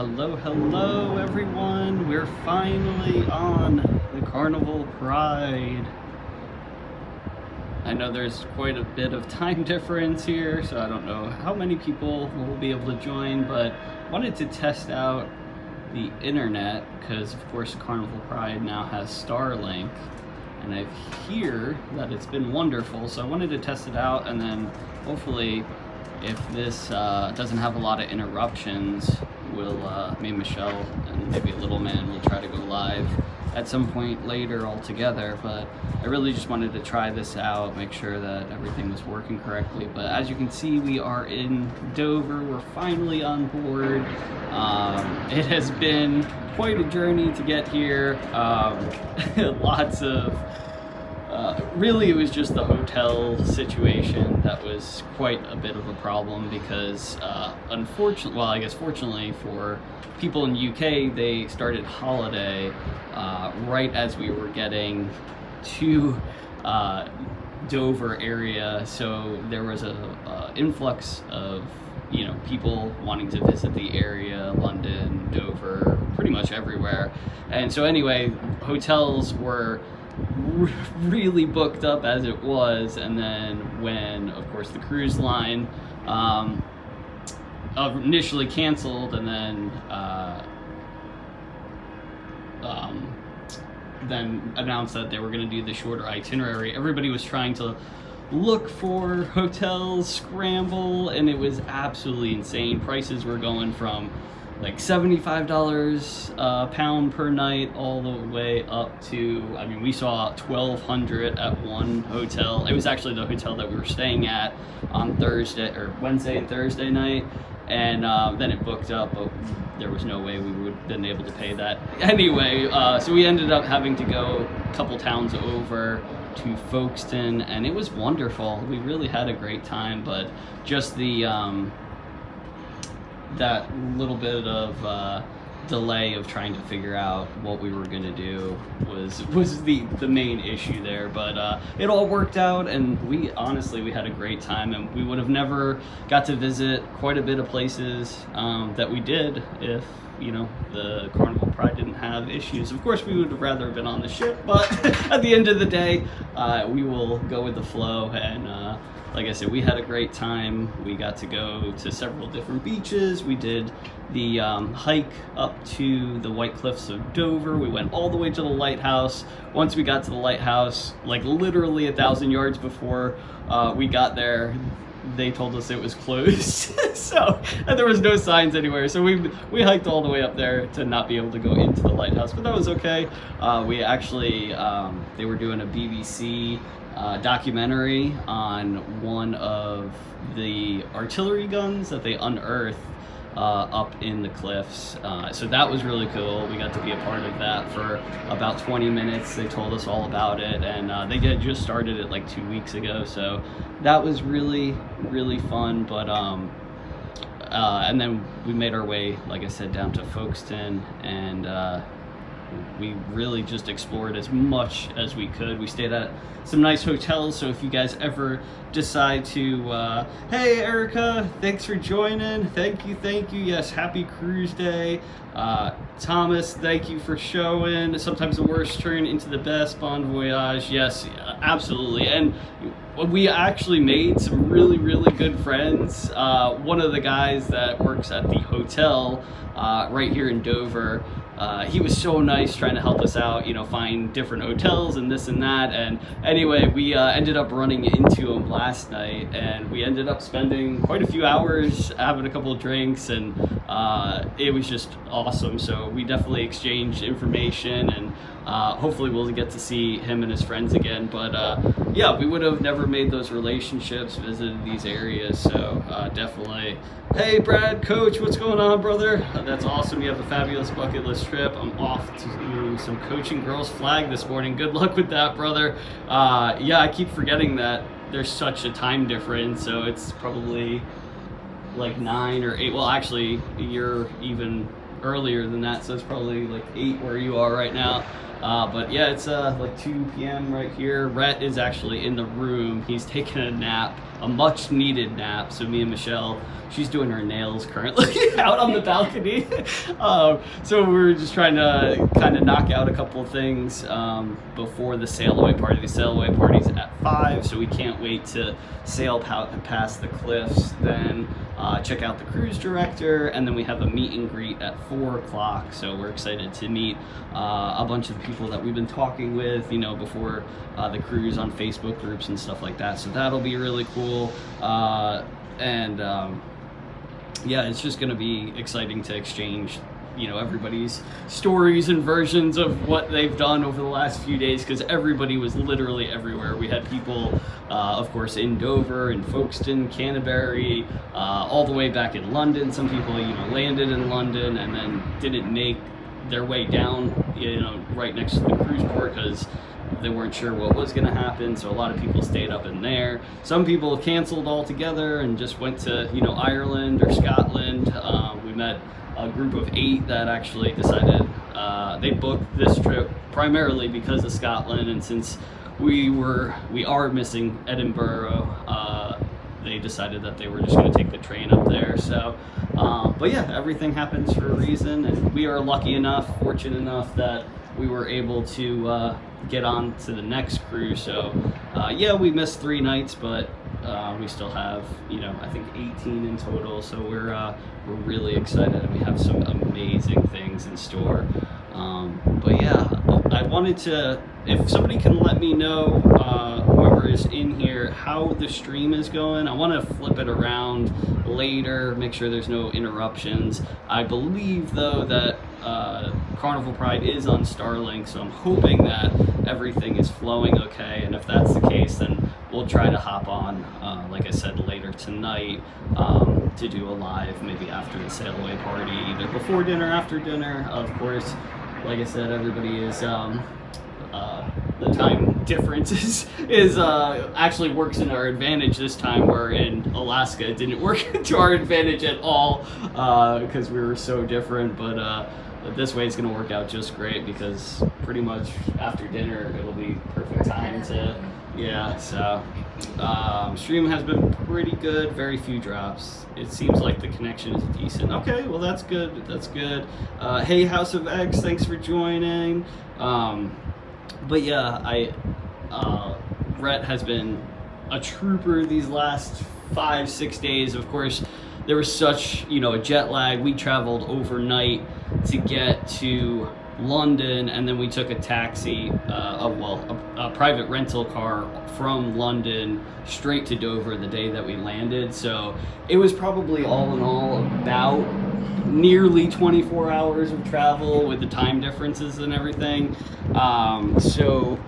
Hello everyone. We're finally on the Carnival Pride. I know there's quite a bit of time difference here, so I don't know how many people will be able to join, but wanted to test out the internet because of course Carnival Pride now has Starlink, and I hear that it's been wonderful, so I wanted to test it out, and then hopefully if this doesn't have a lot of interruptions, me and Michelle and maybe Little Man will try to go live at some point later all together. But I really just wanted to try this out, make sure that everything was working correctly. But as you can see, we are in Dover. We're finally on board. It has been quite a journey to get here. Lots of really, it was just the hotel situation that was quite a bit of a problem because unfortunately, well, I guess fortunately for people in UK, they started holiday right as we were getting to Dover area, so there was a influx of people wanting to visit the area, London, Dover, pretty much everywhere. And so anyway, hotels were really booked up as it was, and then when of course the cruise line initially canceled, and then announced that they were going to do the shorter itinerary, everybody was trying to look for hotels, scramble, and it was absolutely insane. Prices were going from like $75 a pound per night all the way up to, I mean, we saw $1,200 at one hotel. It was actually the hotel that we were staying at on Wednesday and Thursday night, and then it booked up, but there was no way we would have been able to pay that anyway. So we ended up having to go a couple towns over to Folkestone, and it was wonderful. We really had a great time, but just that little bit of delay of trying to figure out what we were going to do was the main issue there. But it all worked out, and we had a great time, and we would have never got to visit quite a bit of places that we did if the Carnival Pride didn't have issues. Of course, we would have rather been on the ship, but at the end of the day, we will go with the flow. And like I said, we had a great time. We got to go to several different beaches. We did the hike up to the White Cliffs of Dover. We went all the way to the lighthouse. Once we got to the lighthouse, like literally 1,000 yards before we got there, they told us it was closed. And there was no signs anywhere. So we hiked all the way up there to not be able to go into the lighthouse, but that was okay. We actually, they were doing a BBC documentary on one of the artillery guns that they unearthed up in the cliffs. So that was really cool. We got to be a part of that for about 20 minutes. They told us all about it, and they had just started it like 2 weeks ago. So that was really, really fun. But and then we made our way, like I said, down to Folkestone, and we really just explored as much as we could. We stayed at some nice hotels, so if you guys ever decide to, hey Erica, thanks for joining, thank you, yes, happy cruise day. Thomas, thank you for showing. Sometimes the worst turn into the best. Bon voyage. Yes, absolutely. And we actually made some really, really good friends. One of the guys that works at the hotel right here in Dover, he was so nice trying to help us out, find different hotels and this and that. And anyway, we ended up running into him last night, and we ended up spending quite a few hours having a couple of drinks, and it was just awesome. So we definitely exchanged information, and hopefully we'll get to see him and his friends again. But yeah, we would have never made those relationships, visited these areas. So definitely, hey Brad, coach, what's going on, brother? That's awesome. You have a fabulous bucket list trip. I'm off to some coaching girls flag this morning. Good luck with that, brother. Yeah, I keep forgetting that there's such a time difference, so it's probably like 9 or 8. Well, actually, you're even earlier than that, so it's probably like 8 where you are right now. But yeah, it's like 2 p.m. right here. Rhett is actually in the room. He's taking a nap a much needed nap. So me and Michelle, she's doing her nails currently out on the balcony. So we were just trying to kind of knock out a couple of things before the sail away party. The sail away party's at 5, so we can't wait to sail past the cliffs, then check out the cruise director, and then we have a meet and greet at 4 o'clock. So we're excited to meet a bunch of people that we've been talking with, you know, before the cruise on Facebook groups and stuff like that. So that'll be really cool. Yeah, it's just going to be exciting to exchange, you know, everybody's stories and versions of what they've done over the last few days, because everybody was literally everywhere. We had people, of course, in Dover, in Folkestone, Canterbury, all the way back in London. Some people, you know, landed in London and then didn't make their way down, you know, right next to the cruise port because they weren't sure what was going to happen. So a lot of people stayed up in there. Some people canceled altogether and just went to, you know, Ireland or Scotland. We met a group of 8 that actually decided they booked this trip primarily because of Scotland, and since we are missing Edinburgh, they decided that they were just going to take the train up there. So but yeah, everything happens for a reason, and we are lucky enough, fortunate enough that we were able to get on to the next cruise. So yeah, we missed 3 nights, but we still have, you know, I think 18 in total. So we're really excited, and we have some amazing things in store. But yeah, I wanted to, if somebody can let me know, whoever is in here, how the stream is going. I want to flip it around later, make sure there's no interruptions. I believe though that Carnival Pride is on Starlink, so I'm hoping that everything is flowing okay, and if that's the case, then we'll try to hop on, like I said, later tonight to do a live, maybe after the sail away party, either before dinner, after dinner. Of course, like I said, everybody is the time difference is actually works in our advantage this time, where in Alaska it didn't work to our advantage at all because we were so different. But this way it's going to work out just great, because pretty much after dinner it'll be perfect time to, yeah. So stream has been pretty good, very few drops. It seems like the connection is decent. Okay, well that's good, that's good. Hey House of X, thanks for joining. But yeah, Rhett has been a trooper these last 5-6 days. Of course, there was such, you know, a jet lag. We traveled overnight to get to London, and then we took a taxi, a private rental car from London straight to Dover the day that we landed. So it was probably all in all about nearly 24 hours of travel with the time differences and everything. So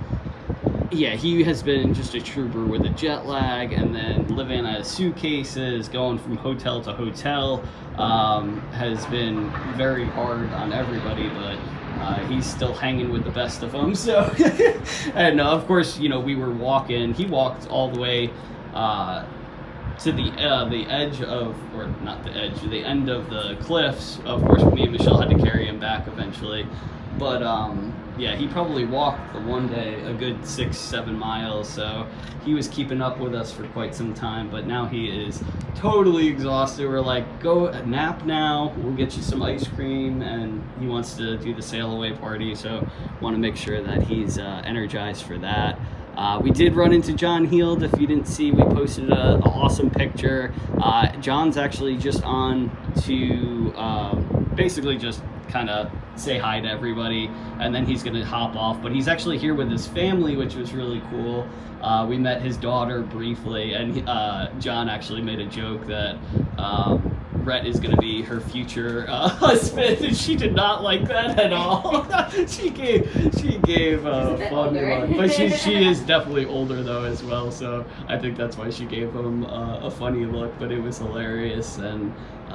yeah, he has been just a trooper with a jet lag, and then living out of suitcases, going from hotel to hotel, has been very hard on everybody, but he's still hanging with the best of them. So and of course, you know, we were walking, he walked all the way to the edge of, or not the edge, the end of the cliffs. Of course, me and Michelle had to carry him back eventually, but yeah, he probably walked the one day a good 6-7 miles, so he was keeping up with us for quite some time. But now he is totally exhausted. We're like, go nap now, we'll get you some ice cream, and he wants to do the sail away party, so want to make sure that he's energized for that. We did run into John Heald. If you didn't see, we posted an awesome picture. John's actually just on to basically just kind of say hi to everybody, and then he's going to hop off. But he's actually here with his family, which was really cool. We met his daughter briefly, and John actually made a joke that Rhett is going to be her future husband, and she did not like that at all. she gave a fun one, but she is definitely older though as well, so I think that's why she gave him a funny look. But it was hilarious, and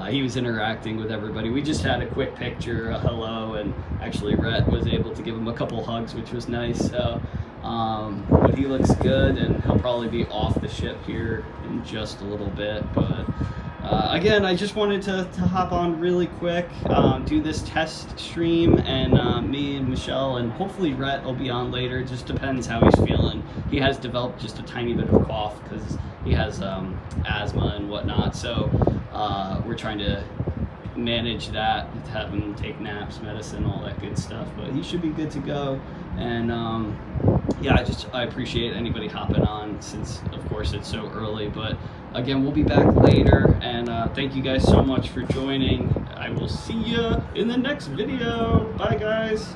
he was interacting with everybody. We just had a quick picture, a hello, and actually Rhett was able to give him a couple hugs, which was nice. So but he looks good, and he'll probably be off the ship here in just a little bit. But Again, I just wanted to hop on really quick, do this test stream, and me and Michelle and hopefully Rhett will be on later. It just depends how he's feeling. He has developed just a tiny bit of cough because he has asthma and whatnot, so we're trying to manage that, have him take naps, medicine, all that good stuff, but he should be good to go. And yeah, I appreciate anybody hopping on, since of course it's so early. But again, we'll be back later, and thank you guys so much for joining. I will see you in the next video. Bye guys.